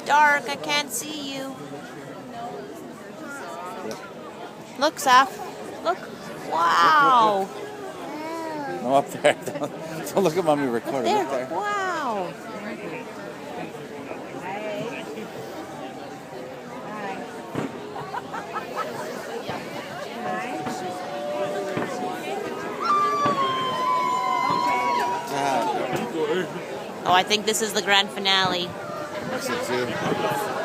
dark. I can't see you. Look, Saf. Look. Wow. No, up there. Don't look at mommy recording. There. Look there. Wow. Oh, I think this is the grand finale. I see too.